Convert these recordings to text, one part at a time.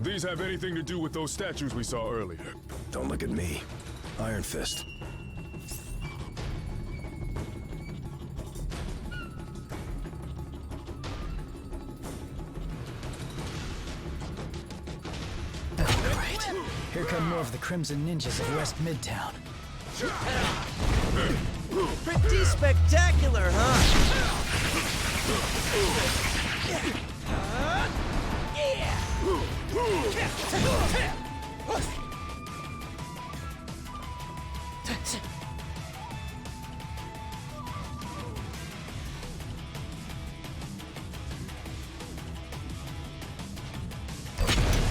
These have anything to do with those statues we saw earlier? Don't look at me. Iron Fist. Right. Here come more of the Crimson Ninjas of West Midtown. Pretty spectacular, huh?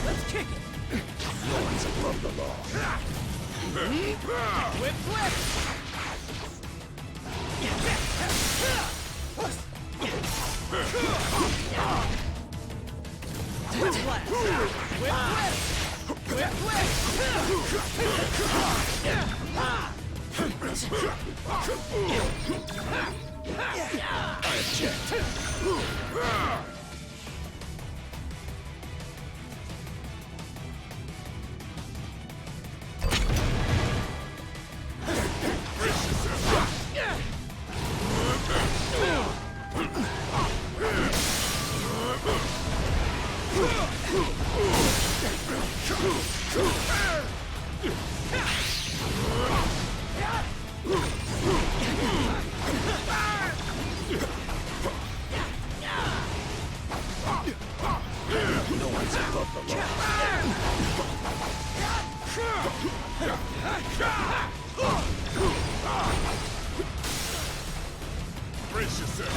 Let's kick it. No one's above the law. Whip, whip. Whiplash. Whip, whip. Whip, whip. I object. No one's above the law. Brace yourself.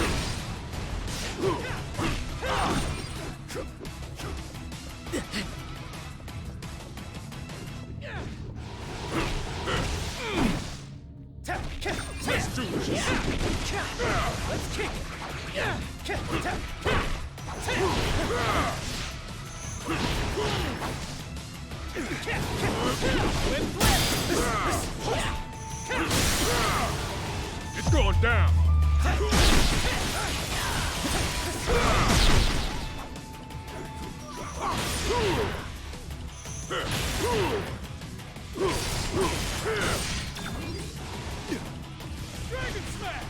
Let's do this. Let's kick it. It's going down. Dragon smash.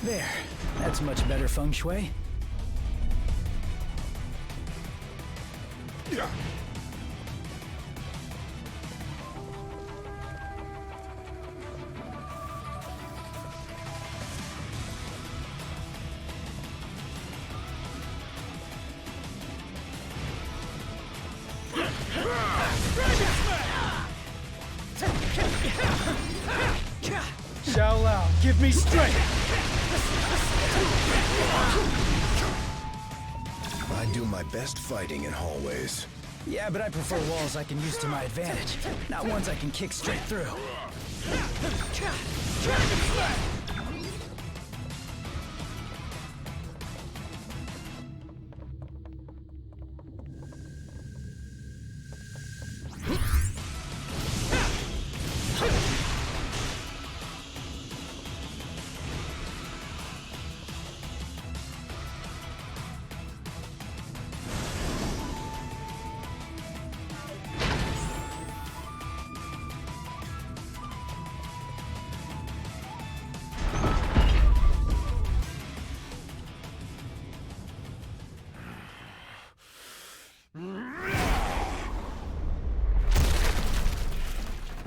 There. That's much better feng shui. Yeah. Xiao Lao, give me strength! I do my best fighting in hallways. Yeah, but I prefer walls I can use to my advantage, not ones I can kick straight through. Dragon smash.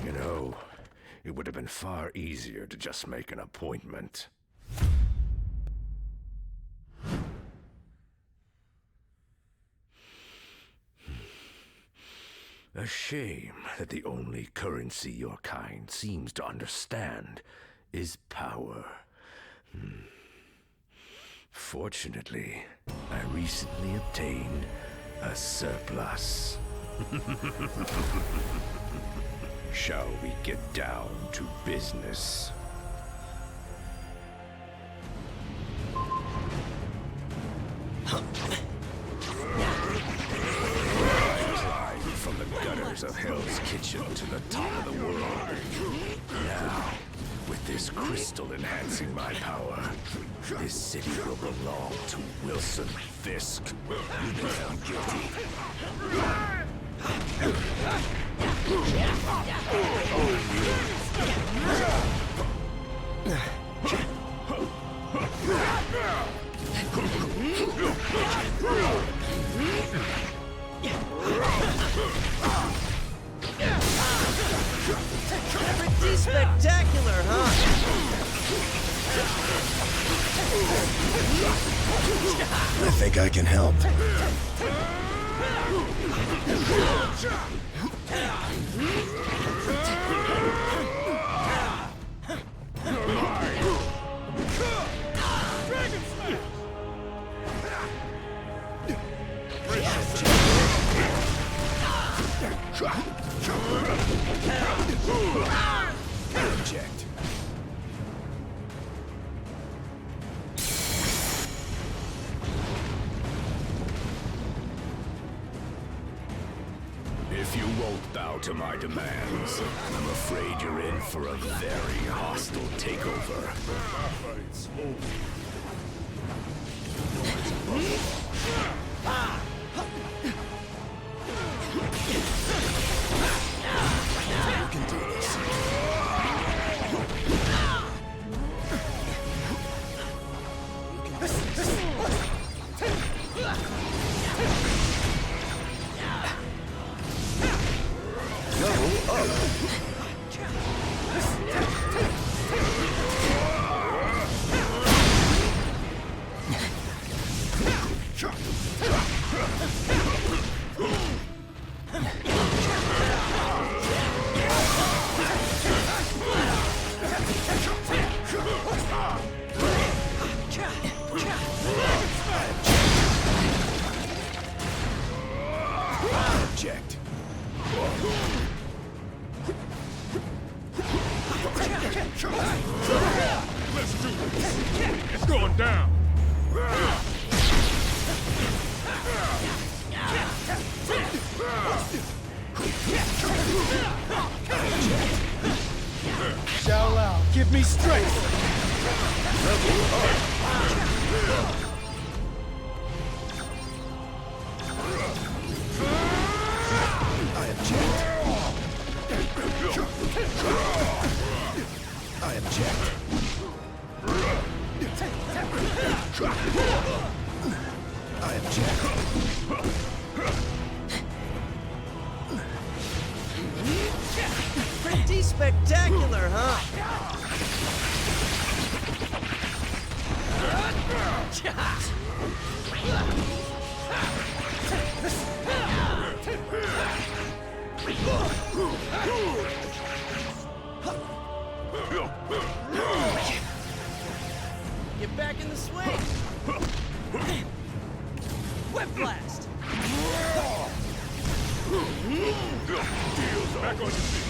You know, It would have been far easier to just make an appointment. A shame that the only currency your kind seems to understand is power. Fortunately, I recently obtained a surplus. Shall we get down to business? From the gutters of Hell's Kitchen to the top of the world. Now, with this crystal enhancing my power, this city will belong to Wilson Fisk. You've been found guilty. Pretty spectacular, huh? I think I can help. Object. If you won't bow to my demands, I'm afraid you're in for a very hostile takeover. You can do this. Object. Let's do this. It's going down. Shout out, give me strength! I object. I object. I object. Pretty spectacular, huh? Get back in the swing. Whip blast. Back on your feet.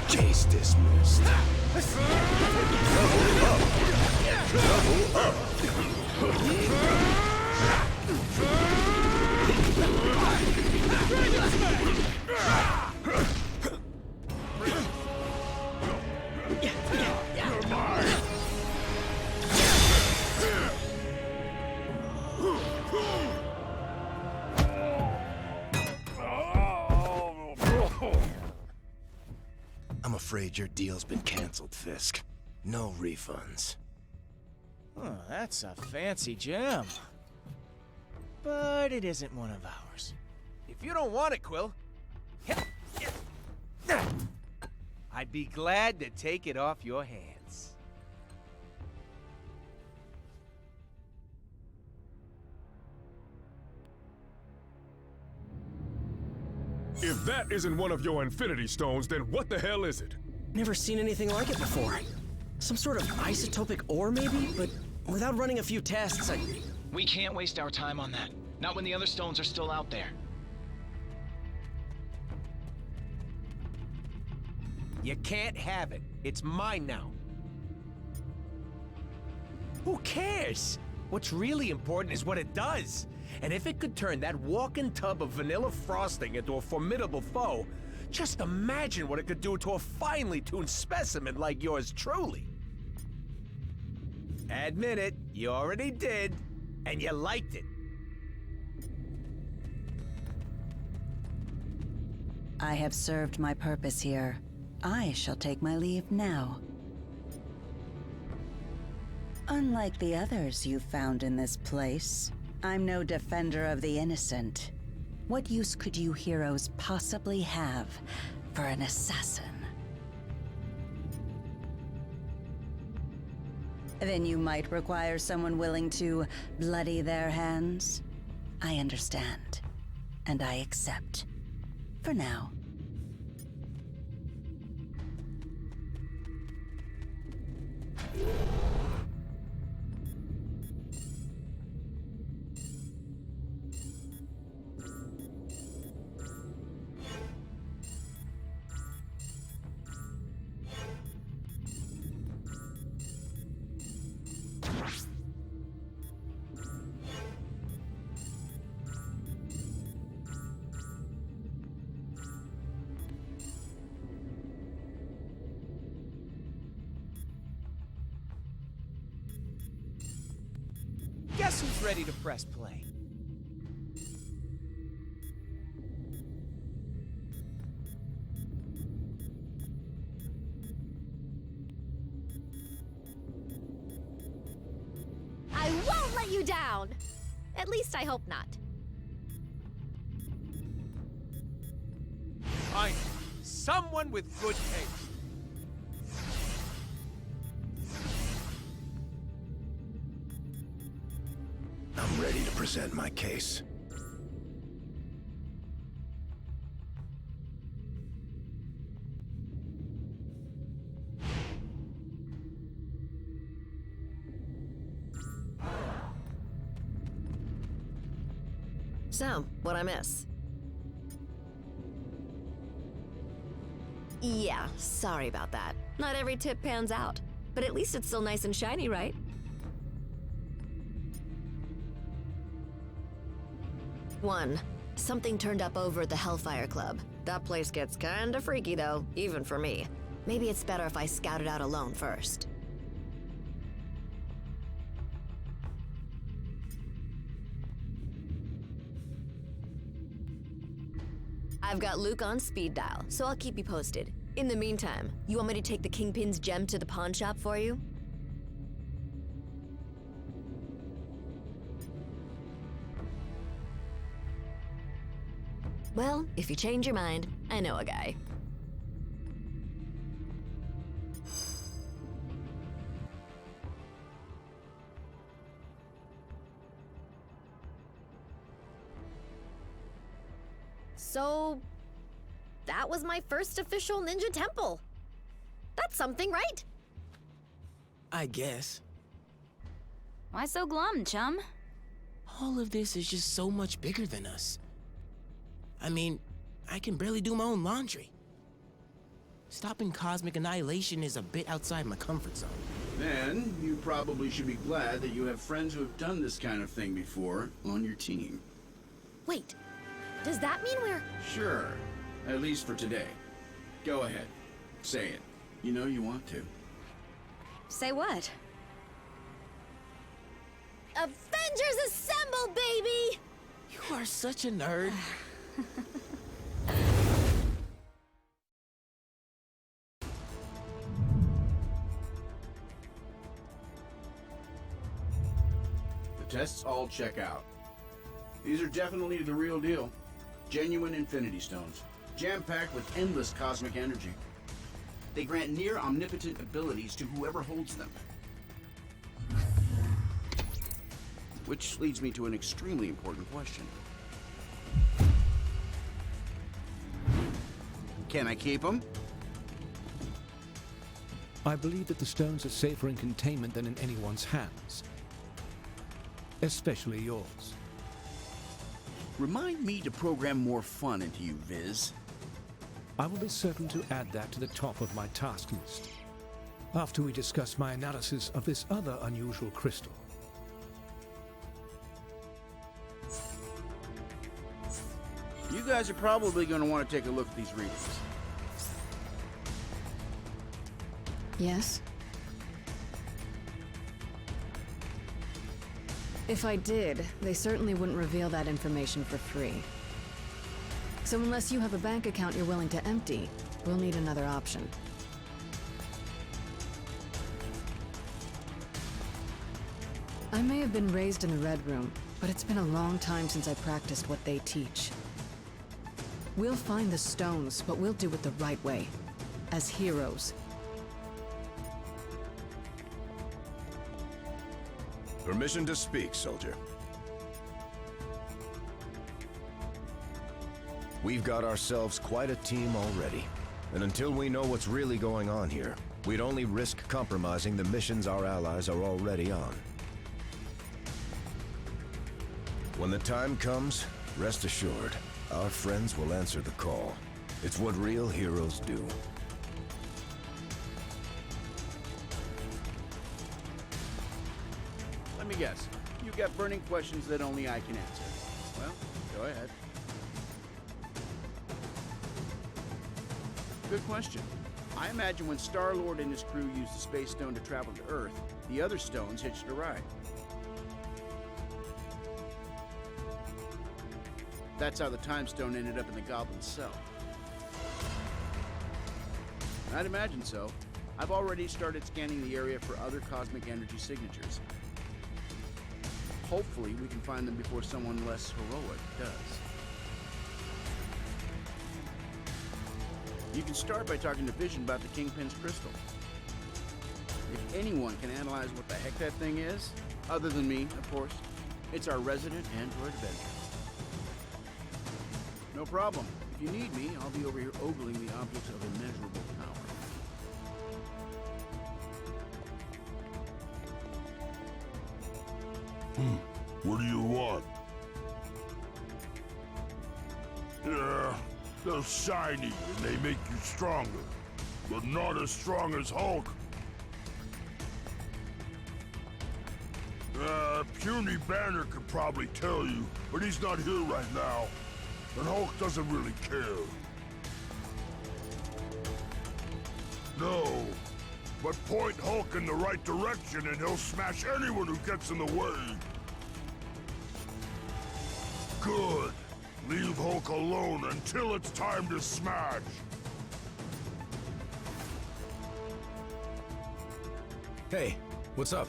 Case dismissed. afraid your deal's been canceled, Fisk. No refunds. Oh, that's a fancy gem. But it isn't one of ours. If you don't want it, Quill, I'd be glad to take it off your hands. If that isn't one of your Infinity Stones, then what the hell is it? Never seen anything like it before. Some sort of isotopic ore, maybe? But without running a few tests, We can't waste our time on that. Not when the other stones are still out there. You can't have it. It's mine now. Who cares? What's really important is what it does. And if it could turn that walking tub of vanilla frosting into a formidable foe, just imagine what it could do to a finely tuned specimen like yours truly. Admit it, you already did, and you liked it. I have served my purpose here. I shall take my leave now. Unlike the others you found in this place, I'm no defender of the innocent. What use could you heroes possibly have for an assassin? Then you might require someone willing to bloody their hands? I understand, and I accept. For now. Guess who's ready to press play? I won't let you down! At least I hope not. Finally, someone with good taste. I'm ready to present my case. So, what'd I miss? Yeah, sorry about that. Not every tip pans out. But at least it's still nice and shiny, right? One, something turned up over at the Hellfire Club. That place gets kinda freaky though, even for me. Maybe it's better if I scout it out alone first. I've got Luke on speed dial, so I'll keep you posted. In the meantime, you want me to take the Kingpin's gem to the pawn shop for you? Well, if you change your mind, I know a guy. So, that was my first official ninja temple. That's something, right? I guess. Why so glum, chum? All of this is just so much bigger than us. I mean, I can barely do my own laundry. Stopping cosmic annihilation is a bit outside my comfort zone. Then, you probably should be glad that you have friends who have done this kind of thing before on your team. Wait, does that mean we're... Sure, at least for today. Go ahead, say it. You know you want to. Say what? Avengers Assemble, baby! You are such a nerd. Tests all check out. These are definitely the real deal. Genuine Infinity Stones, jam-packed with endless cosmic energy. They grant near omnipotent abilities to whoever holds them. Which leads me to an extremely important question. Can I keep them? I believe that the stones are safer in containment than in anyone's hands. Especially yours. Remind me to program more fun into you, Viz. I will be certain to add that to the top of my task list, after we discuss my analysis of this other unusual crystal. You guys are probably going to want to take a look at these readings. Yes? If I did, they certainly wouldn't reveal that information for free. So unless you have a bank account you're willing to empty, we'll need another option. I may have been raised in the Red Room, but it's been a long time since I practiced what they teach. We'll find the stones, but we'll do it the right way. As heroes. Permission to speak, soldier. We've got ourselves quite a team already. And until we know what's really going on here, we'd only risk compromising the missions our allies are already on. When the time comes, rest assured, our friends will answer the call. It's what real heroes do. Let me guess. You've got burning questions that only I can answer. Well, go ahead. Good question. I imagine when Star-Lord and his crew used the Space Stone to travel to Earth, the other stones hitched a ride. That's how the Time Stone ended up in the Goblin's cell. I'd imagine so. I've already started scanning the area for other cosmic energy signatures. Hopefully, we can find them before someone less heroic does. You can start by talking to Vision about the Kingpin's crystal. If anyone can analyze what the heck that thing is, other than me, of course, it's our resident android Avenger. No problem. If you need me, I'll be over here ogling the objects of immeasurable power. What do you want? Yeah, they're shiny and they make you stronger, but not as strong as Hulk. Puny Banner could probably tell you, but he's not here right now. And Hulk doesn't really care. No, but point Hulk in the right direction and he'll smash anyone who gets in the way. Good. Leave Hulk alone until it's time to smash. Hey, what's up?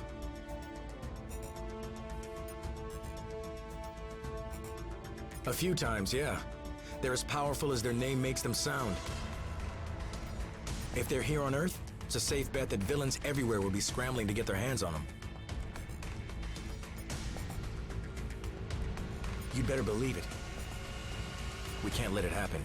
A few times, yeah. They're as powerful as their name makes them sound. If they're here on Earth, it's a safe bet that villains everywhere will be scrambling to get their hands on them. You'd better believe it. We can't let it happen.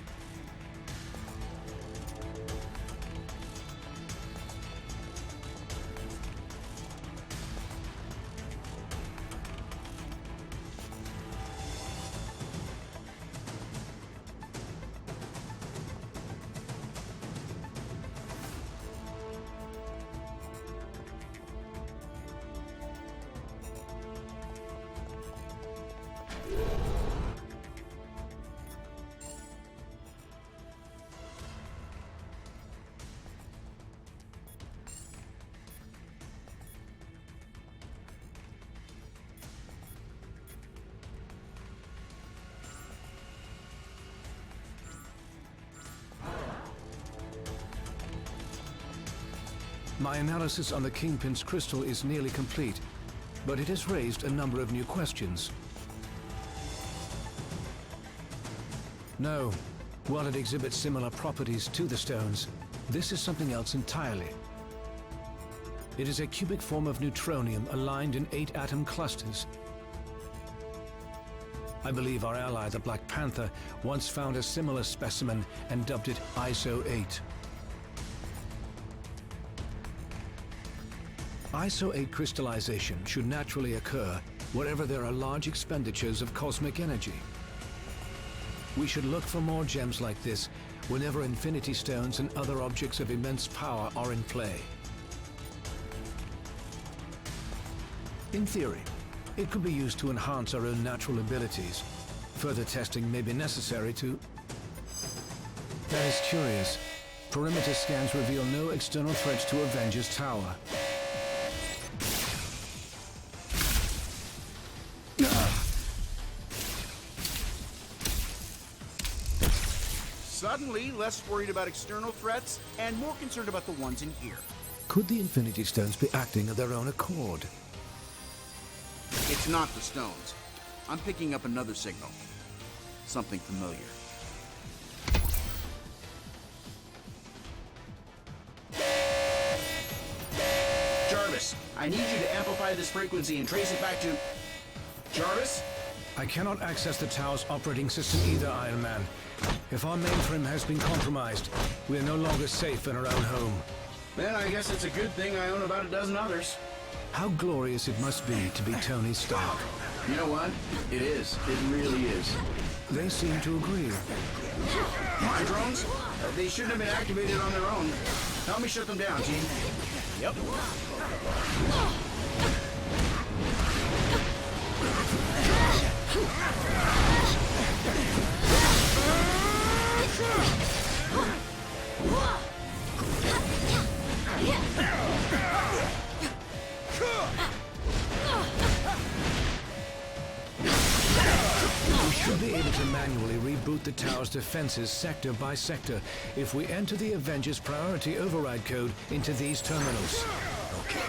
My analysis on the Kingpin's crystal is nearly complete. but it has raised a number of new questions. No, while it exhibits similar properties to the stones, this is something else entirely. It is a cubic form of neutronium aligned in 8-atom clusters. I believe our ally, the Black Panther, once found a similar specimen and dubbed it ISO 8. ISO 8 crystallization should naturally occur wherever there are large expenditures of cosmic energy. We should look for more gems like this whenever Infinity Stones and other objects of immense power are in play. In theory, it could be used to enhance our own natural abilities. Further testing may be necessary to... That is curious. Perimeter scans reveal no external threats to Avengers Tower. Suddenly, less worried about external threats and more concerned about the ones in here. Could the Infinity Stones be acting of their own accord? It's not the stones. I'm picking up another signal. Something familiar. Jarvis, I need you to amplify this frequency and trace it back to... Jarvis? I cannot access the tower's operating system either, Iron Man. If our mainframe has been compromised, we are no longer safe in our own home. Then I guess it's a good thing I own about a dozen others. How glorious it must be to be Tony Stark. You know what? It is. It really is. They seem to agree. My drones? They shouldn't have been activated on their own. Help me shut them down, team. Yep. We should be able to manually reboot the tower's defenses sector by sector if we enter the Avengers priority override code into these terminals. Okay.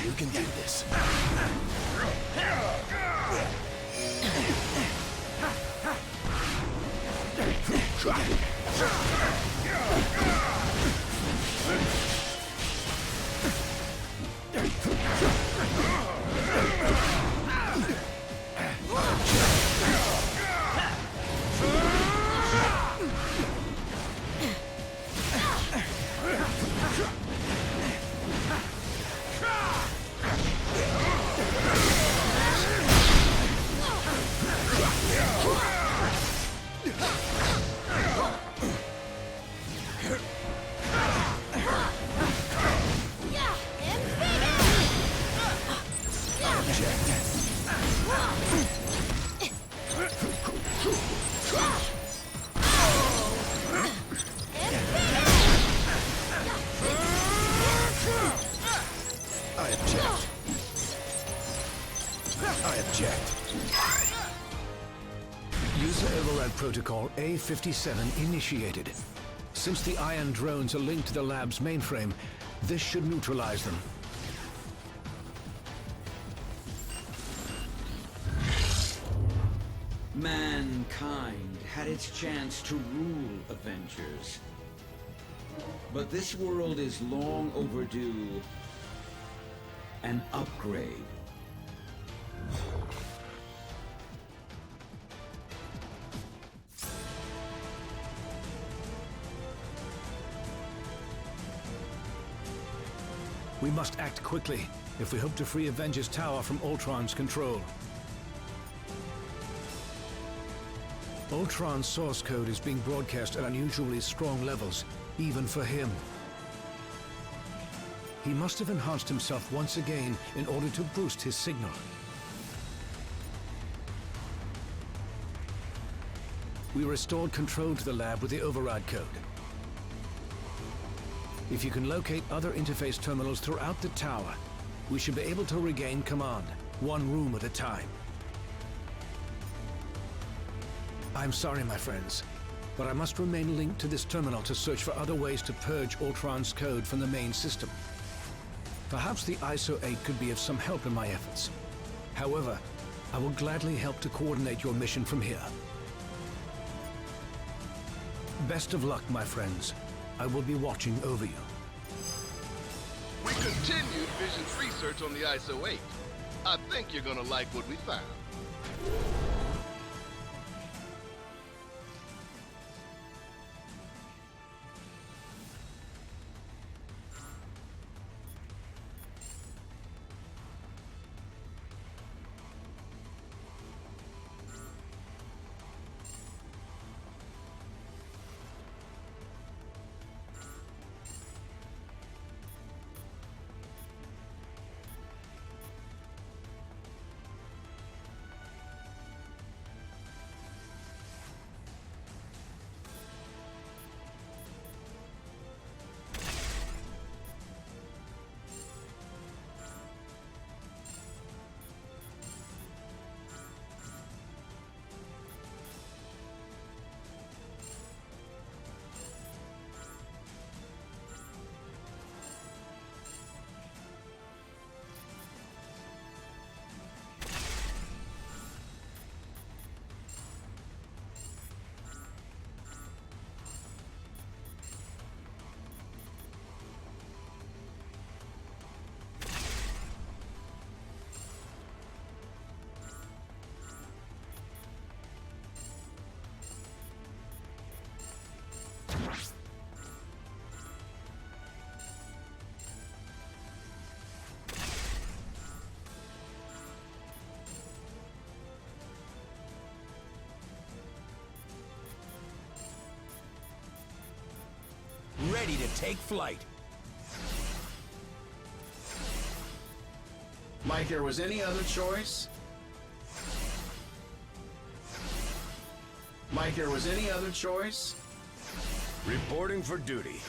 You can do this. Protocol A57 initiated. Since the iron drones are linked to the lab's mainframe, this should neutralize them. Mankind had its chance to rule Avengers. But this world is long overdue an upgrade. We must act quickly. if we hope to free Avengers Tower from Ultron's control. Ultron's source code is being broadcast at unusually strong levels, even for him. He must have enhanced himself once again in order to boost his signal. We restored control to the lab with the override code. If you can locate other interface terminals throughout the tower, we should be able to regain command, one room at a time. I'm sorry, my friends, but I must remain linked to this terminal to search for other ways to purge Ultron's code from the main system. Perhaps the ISO 8 could be of some help in my efforts. However, I will gladly help to coordinate your mission from here. Best of luck, my friends. I will be watching over you. We continued Vision's research on the ISO 8. I think you're gonna like what we found. Ready to take flight. Mike, there was any other choice? Mike, there was any other choice? Reporting for duty.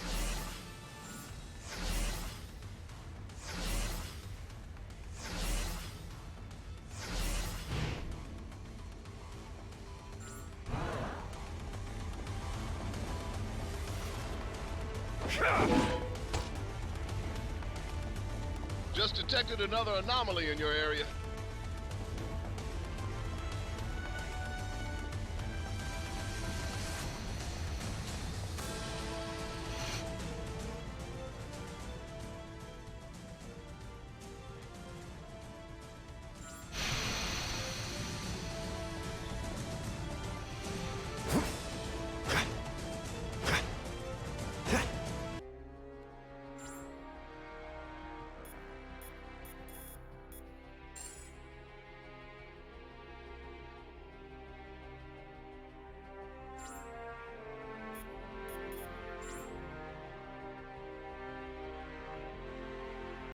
Just detected another anomaly in your area.